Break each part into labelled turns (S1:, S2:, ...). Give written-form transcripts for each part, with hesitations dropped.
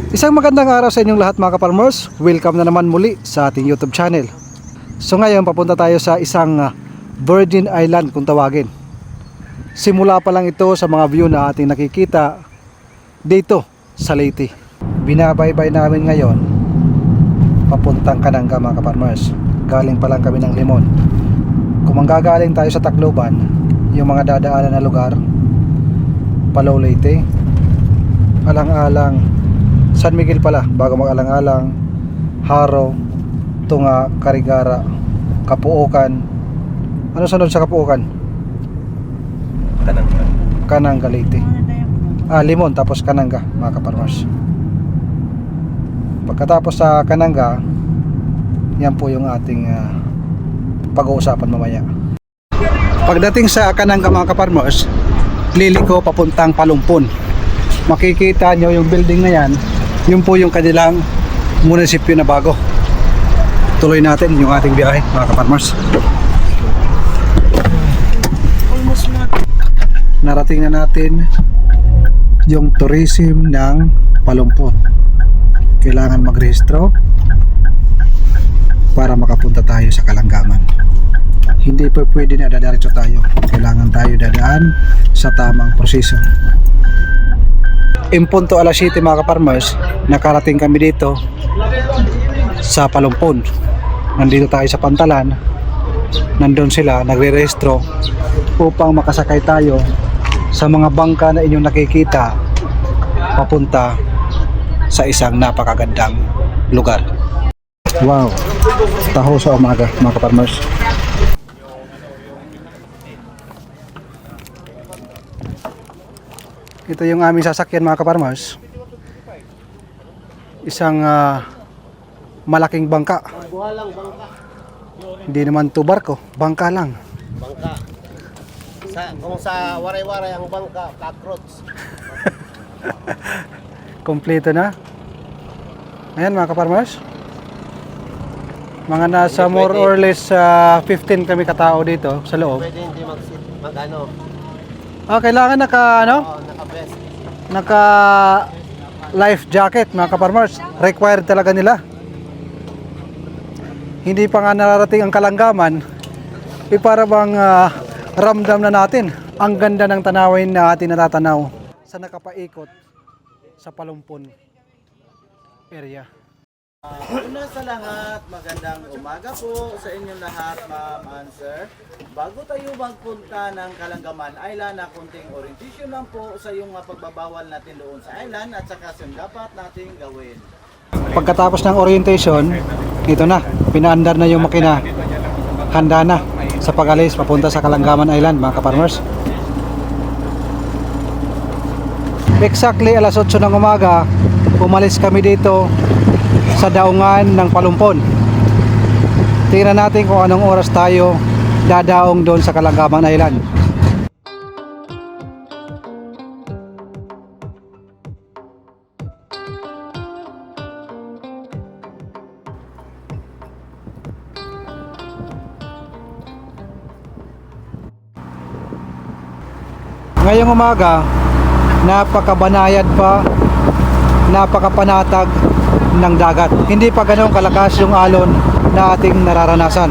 S1: Isang magandang araw sa inyong lahat mga ka-farmers. Welcome na naman muli sa ating YouTube channel. So ngayon papunta tayo sa isang Virgin Island kung tawagin. Simula pa lang ito sa mga view na ating nakikita dito sa Leyte. Binabaybay namin ngayon papuntang Cananga mga ka-farmers. Galing pa lang kami ng Limon. Kung manggagaling tayo sa Tacloban, yung mga dadaanan na lugar, Palaw, Leyte, Alang-alang, San Miguel pala, bago mag-Alang-alang, Haro, Tunga, Carigara, Kapuokan. Ano sunod sa Kapuokan?
S2: Cananga.
S1: Cananga, Leyte. Limon, tapos Cananga mga ka-farmers. Pagkatapos sa Cananga, yan po yung ating pag-uusapan mamaya. Pagdating sa Cananga mga ka-farmers, liliko papuntang Palumpon. Makikita nyo yung building na yan, yun po yung kanilang munisipyo na bago. Tuloy natin yung ating biyahe mga ka-farmers. Narating na natin yung tourism ng Palumpon. Kailangan magrehistro para makapunta tayo sa Kalangaman. Hindi pa pwede na dadiretso tayo. Kailangan tayo dadaan sa tamang proseso. In punto alas 7 mga ka-farmers, nakarating kami dito sa Palumpon. Nandito tayo sa Pantalan. Nandun sila, nagre-rehistro upang makasakay tayo sa mga bangka na inyong nakikita papunta sa isang napakagandang lugar. Wow, taho sa umaga mga ka-farmers. Ito yung aming sasakyan mga ka-farmers. Isang malaking bangka. Hindi naman to barko, bangka lang.
S2: Bangka. Kung sa waray-waray ang bangka, cockroach.
S1: Kompleto na. Ayan mga ka-farmers. Mga nasa more or less 15 kami katao dito sa loob.
S2: Pwede hindi mag-ano.
S1: Kailangan naka
S2: Naka-vest.
S1: naka life jacket mga ka-farmers. Required talaga nila. Hindi pa nga nararating ang Kalangaman, para bang ramdam na natin ang ganda ng tanawin na ating natatanaw sa nakapaikot sa Palumpon area.
S3: Una sa lahat, magandang umaga po sa inyong lahat, ma'am and sir. Bago tayo magpunta ng Kalangaman Island, na konting orientation lang po sa yung pagbabawal natin doon sa island at saka yung dapat nating gawin.
S1: Pagkatapos ng orientation, ito na, pinaandar na yung makina. Handa na sa pag-alis papunta sa Kalangaman Island mga ka-farmers. Exactly alas 8 ng umaga, umalis kami dito sa daungan ng Palumpon. Tingnan natin kung anong oras tayo dadaong doon sa Kalangaman Island. Ngayong umaga, napakabanayad pa, napakapanatag ng dagat. Hindi pa ganoon kalakas yung alon na ating nararanasan.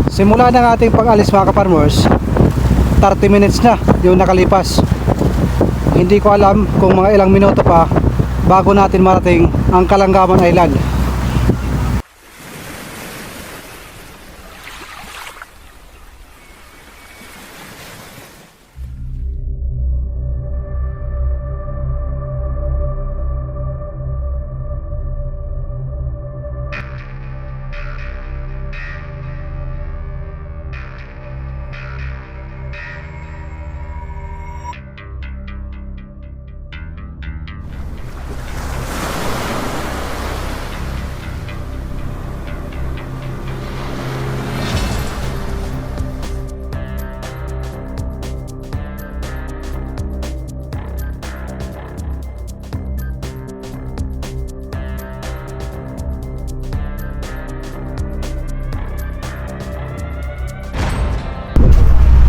S1: Simula ng ating pag-alis mga ka-farmers, 30 minutes na yung nakalipas. Hindi ko alam kung mga ilang minuto pa bago natin marating ang Kalangaman Island.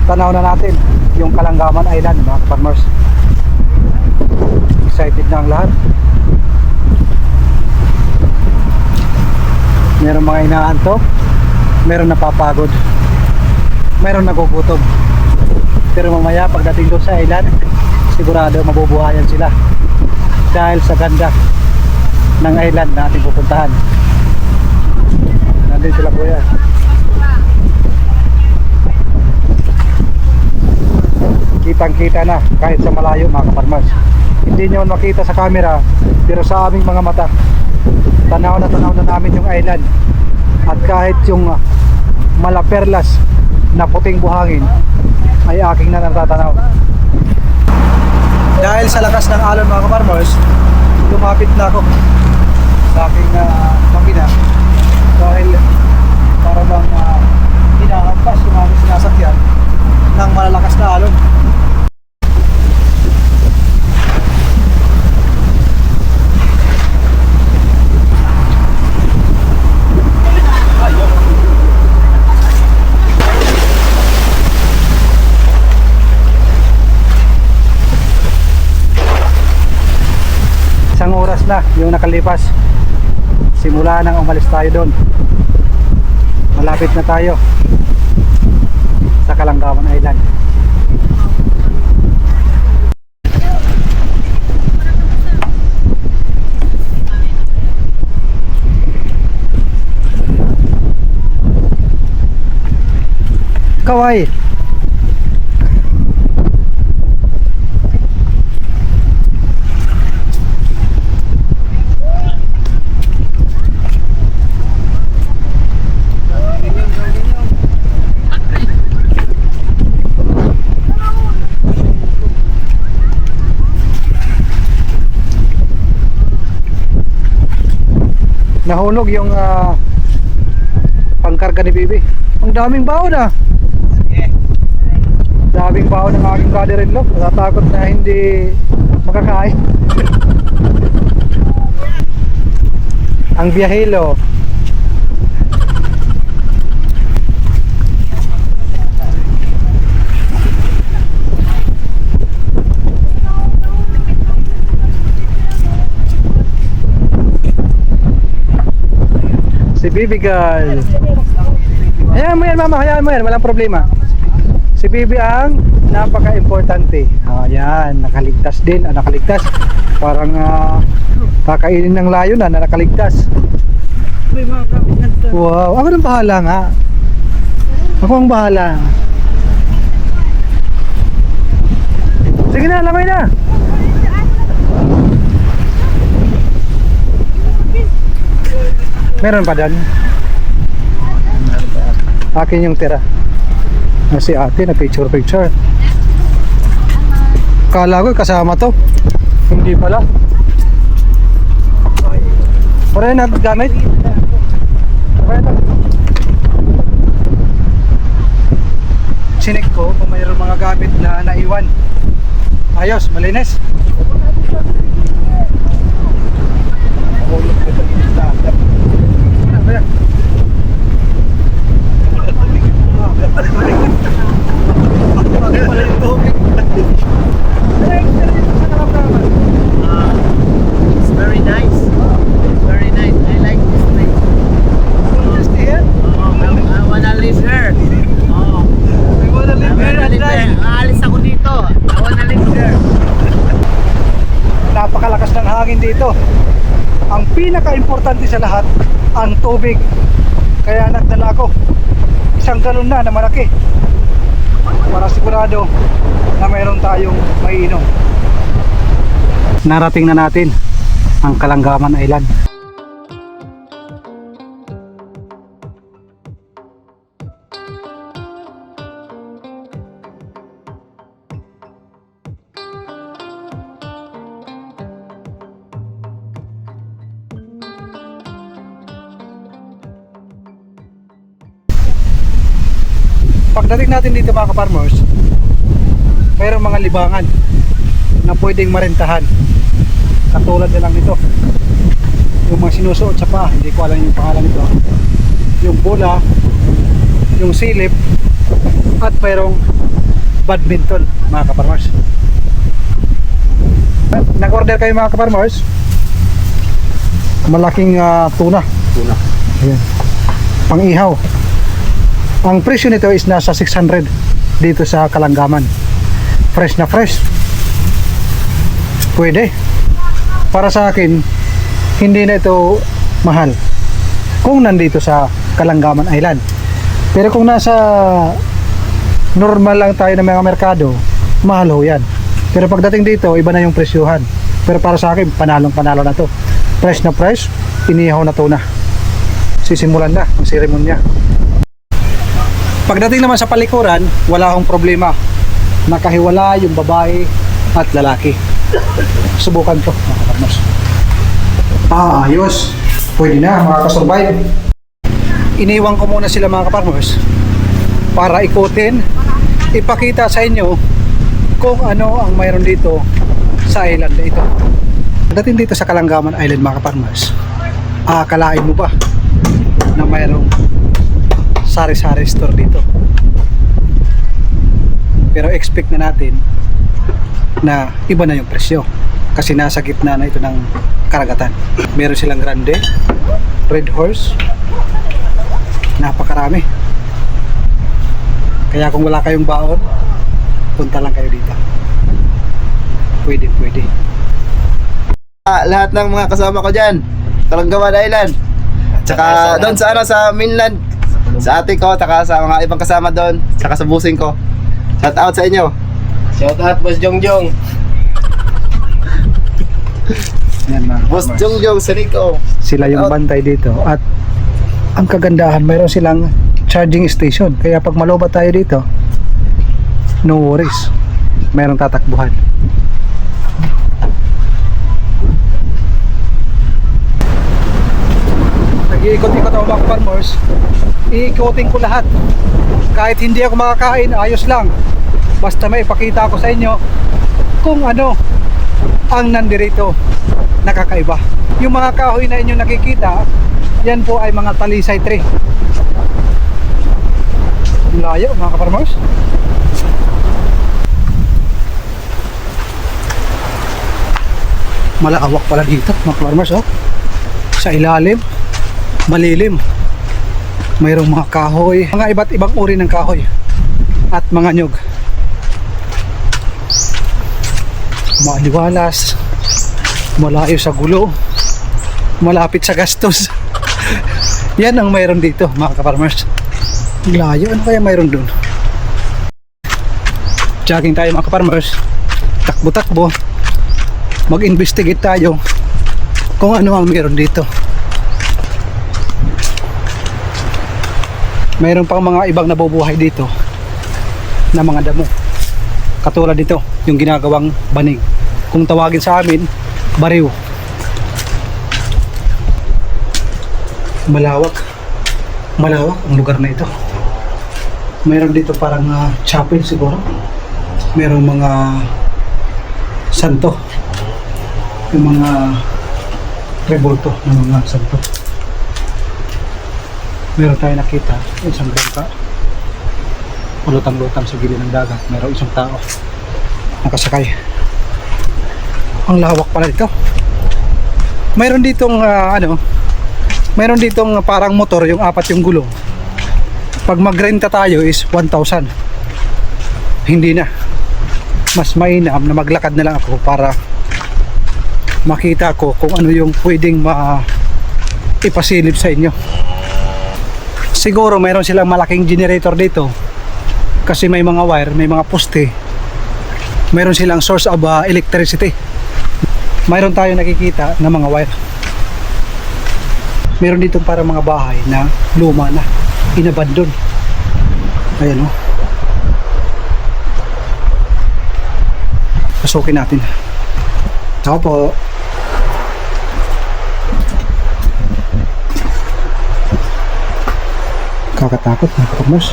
S1: tanaw na natin yung Kalangaman Island mga farmers. inaantok, meron napapagod, meron nagugutom. Pero mamaya pagdating doon sa island, sigurado mabubuhayan sila dahil sa ganda ng island na ating pupuntahan. Nandun sila kuya. Kitang kita na kahit sa malayo mga kaparmers. Hindi nyo makita sa camera, pero sa aming mga mata tanaw na namin yung island. At kahit yung malaperlas na puting buhangin ay aking na natatanaw. Dahil sa lakas ng alon mga kaparmers, lumapit na ako sa aking makina dahil para bang hinahampas yung aming sinasakyan ng malalakas na alon. Isang oras na yung nakalipas simula nang umalis tayo doon. Malapit na tayo sa Kalanggaman Island. Kawai. Nahulog yung pangkarga ni Bibi. Ang daming baon ah. Daming baon ng aking brother-in-law. Natatakot na hindi makakain. Ang biyahelo. Si Bibi girl. Hayaan mo yan mama, hayaan mo yan, walang problema. Si Bibi ang napaka-importante. Ayan, nakaligtas din, nakaligtas. Parang kakainin ng layo na nakaligtas. Wow, ako nang bahala nga. Ako ang bahala. Sige na, lamay na. Meron pa doon? Akin yung tira. Si ate na picture. Kala ko kasama to. Hindi pala. Pare na gamit. Sinik ko kung mayroon mga gamit na naiwan. Ayos, malinis.
S2: It's very nice. Very nice. I like this place. I wanna live here. Oh. I wanna live here. Aalis ako dito. I wanna live here.
S1: Napakalakas ng hangin dito. Ang pinaka-importante sa lahat, ang tubig. Kaya nagdala ako isang galon na malaki para sigurado na mayroon tayong maiinom. Narating na natin ang Kalanggaman Island. Pagdating natin dito mga ka-farmers, mayroong mga libangan na pwedeng marentahan. Katulad na lang nito, yung mga sinusuot sa paa, hindi ko alam yung pangalan nito, yung bola, yung silip, at mayroong badminton mga ka-farmers. Nag-order kayo mga ka-farmers, malaking tuna. Ayan. pang-ihaw. Ang presyo nito is nasa 600 dito sa Kalanggaman. Fresh na fresh. Pwede. Para sa akin, hindi na ito mahal kung nandito sa Kalanggaman Island. Pero kung nasa normal lang tayo ng mga merkado, mahal ho yan. Pero pagdating dito, iba na yung presyuhan. Pero para sa akin, panalong panalo na to. Fresh na fresh, inihaw na tuna. Sisimulan na ang seremonya. Pagdating naman sa palikuran, wala akong problema. Nakahiwala yung babae at lalaki. Subukan ko, mga kaparmers. Ayos. Pwede na, makakasurvive. Iniwan ko muna sila, mga kaparmers, para ikutin, ipakita sa inyo kung ano ang mayroon dito sa island na ito. Pagdating dito sa Kalanggaman Island, mga kaparmers, akalain mo ba na mayroong sari-sari store dito? Pero expect na natin na iba na yung presyo kasi nasa gitna na ito ng karagatan. Meron silang grande, red horse, napakarami. Kaya kung wala kayong baon, punta lang kayo dito. Pwede.
S3: Lahat ng mga kasama ko dyan, Kalanggaman Island. Tsaka doon sa sa mainland, sa ate ko, tsaka sa mga ibang kasama doon, tsaka sa busing ko. Shout out sa inyo.
S2: Shout out, Boss Jongjong.
S1: Yan, mga
S3: Boss
S1: farmers.
S3: Jongjong Senico.
S1: Sila yung bantay dito. At ang kagandahan, mayroon silang charging station. Kaya pag malobat tayo dito, no worries. Mayroong tatakbuhan. Nag-iikot-ikot ako, mga farmers. Iikotin ko lahat. Kahit hindi ako makakain, ayos lang. Basta may ipakita ko sa inyo kung ano ang nandirito nakakaiba. Yung mga kahoy na inyong nakikita, yan po ay mga talisay tree. Ang layo, mga kaparmers. Malawak pala dito, mga farmers, oh. Sa ilalim, malilim. Mayroong mga kahoy, mga iba't ibang uri ng kahoy at mga nyog. Maliwalas, malayo sa gulo, malapit sa gastos. Yan ang mayroon dito, mga kaparmers. Layo, ano kaya mayroon dun? Jogging tayo, mga kaparmers. Takbo-takbo. Mag-investigate tayo kung ano ang mayroon dito. Mayroon pang mga ibang nabubuhay dito na mga damo. Katulad dito, yung ginagawang banig. Kung tawagin sa amin, bariw. Malawak ang lugar na ito. Mayroon dito parang chapel siguro. Mayroong mga santo, yung mga rebulto ng mga santo. Meron tayo nakita isang bangka, lutang-lutang sa gilid ng dagat. Meron isang tao nakasakay. Ang lawak pala dito. Mayroon ditong mayroon ditong parang motor, yung apat yung gulong. Pag magrenta tayo is 1,000. Hindi na. Mas mainam na maglakad na lang ako para makita ko kung ano yung pwedeng ipasilip sa inyo. Siguro mayroon silang malaking generator dito kasi may mga wire, may mga poste. Mayroon silang source of electricity. Mayroon tayo nakikita na mga wire. Meron dito para mga bahay na luma na, inabandon. Ayan, oh. Pasukin natin. Ako po. Kakatakot, mga farmers.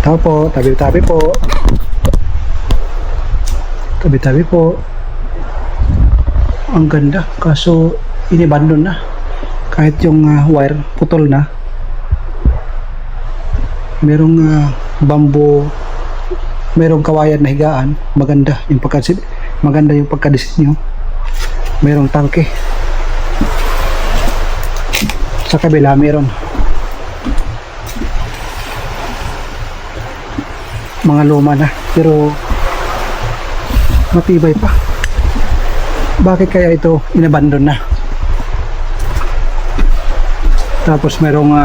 S1: Ako po, tabi-tabi po. Tabi-tabi po. Ang ganda, kaso inibandon na. Kahit yung wire putol na. Merong bamboo, merong kawayan na higaan. Maganda yung pagkadisenyo. Merong tangke. Sa kabila meron mga luma na, pero matibay pa. Bakit kaya ito inabandon na? Tapos merong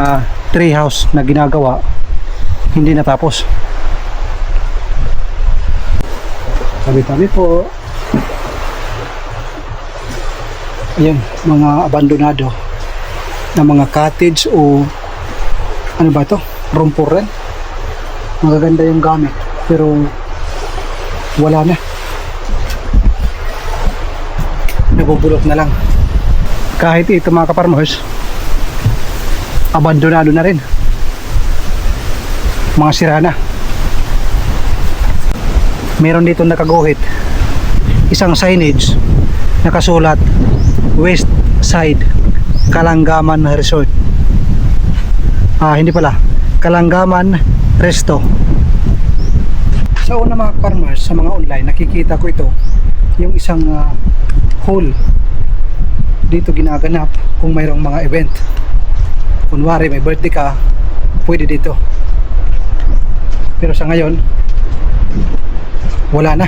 S1: tree house na ginagawa, hindi natapos. Tabi-tabi po. Ayan, mga abandonado na mga cottage o ano ba ito? Room for rent. Magaganda yung gamit pero wala na. Nabubulok na lang. Kahit ito mga kaparmers, abandonado na rin. Mga sira na. Meron dito nakaguhit isang signage nakasulat West Side Kalanggaman Resort. Hindi pala, Kalanggaman Resto. Sa una mga farmers, sa mga online, nakikita ko ito yung isang hall dito ginaganap kung mayroong mga event. Kunwari may birthday ka, pwede dito. Pero sa ngayon wala na,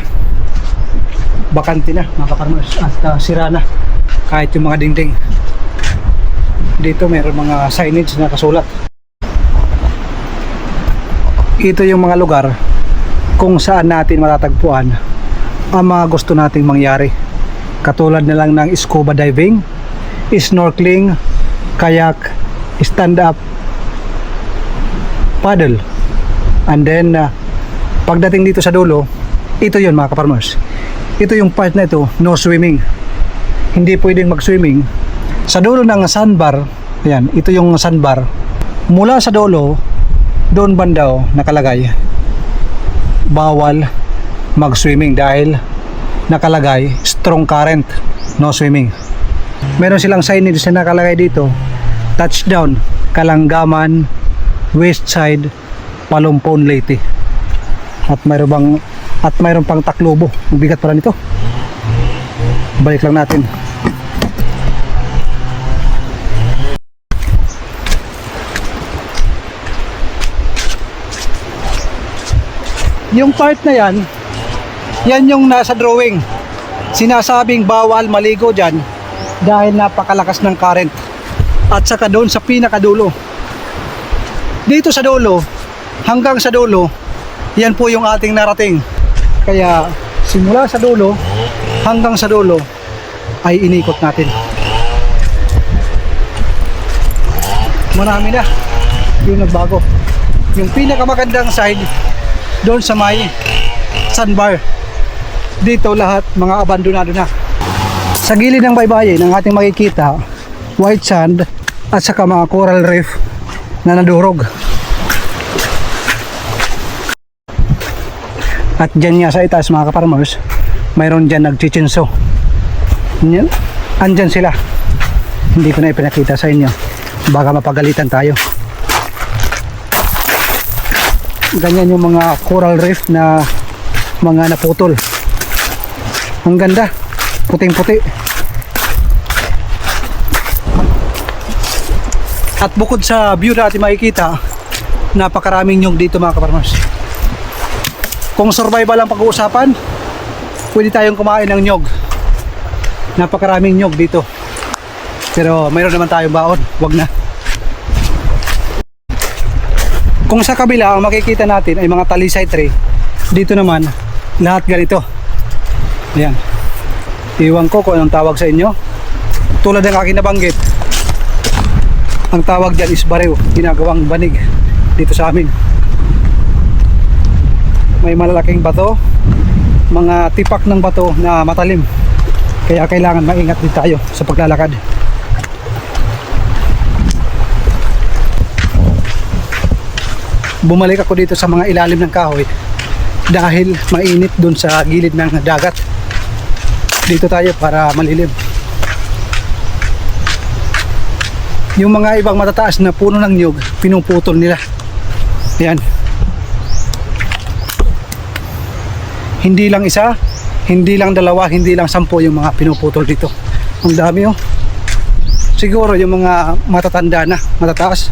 S1: bakante na mga farmers at sira na. Kahit yung mga dingding dito mayroon mga signage na kasulat. Ito yung mga lugar kung saan natin matatagpuan ang mga gusto nating mangyari, katulad na lang ng scuba diving, snorkeling, kayak, stand up paddle. And then pagdating dito sa dulo, ito yun mga kaparmers, ito yung part na ito, no swimming. Hindi pwedeng mag-swimming sa dulo ng sandbar. Ayan, ito yung sandbar. Mula sa dulo, doon bandaw nakalagay bawal mag-swimming dahil nakalagay strong current, no swimming. Meron silang signage na nakalagay dito, touchdown Kalanggaman West Side Palumpon Leyte. At mayroon pang Taclobo. Ang bigat pala nito. Balik lang natin. Yung part na yan yung nasa drawing. Sinasabing bawal maligo dyan dahil napakalakas ng current. At saka doon sa pinakadulo. Dito sa dulo, hanggang sa dulo, yan po yung ating narating. Kaya simula sa dulo hanggang sa dulo ay inikot natin. Marami na yung nagbago. Yung pinakamagandang side doon sa may sandbar. Dito lahat mga abandonado na. Sa gilid ng baybayin ang ating makikita white sand at saka mga coral reef na nadurog. At dyan nga sa itaas mga kaparmers, mayroon dyan nagchichinso. Andyan sila. Hindi ko na ipinakita sa inyo, baka mapagalitan tayo. Ganyan yung mga coral reef na mga naputol. Ang ganda, puting puti. At bukod sa view natin makikita, napakaraming nyug dito mga kaparmers. Kung survival ang pag-uusapan, pwede tayong kumain ng nyog. Napakaraming nyog dito. Pero mayroon naman tayong baon, wag na. Kung sa kabila ang makikita natin ay mga talisay tree, dito naman lahat ganito. Ayan. Iwan ko kung anong tawag sa inyo. Tulad ng aking nabanggit, ang tawag dyan is barew, ginagawang banig dito sa amin. May malalaking bato, mga tipak ng bato na matalim, kaya kailangan maingat din tayo sa paglalakad. Bumalik ako dito sa mga ilalim ng kahoy dahil mainit dun sa gilid ng dagat. Dito tayo para malilim. Yung mga ibang matataas na puno ng nyug, pinuputol nila. Ayan. Hindi lang isa, hindi lang dalawa, hindi lang 10 yung mga pinuputol dito. Ang dami oh. Siguro yung mga matatanda na, matataas,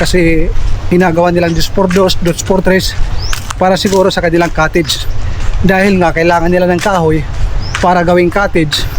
S1: kasi ginagawa nilang dos por tres, para siguro sa kanilang cottage. Dahil nga kailangan nila ng kahoy para gawing cottage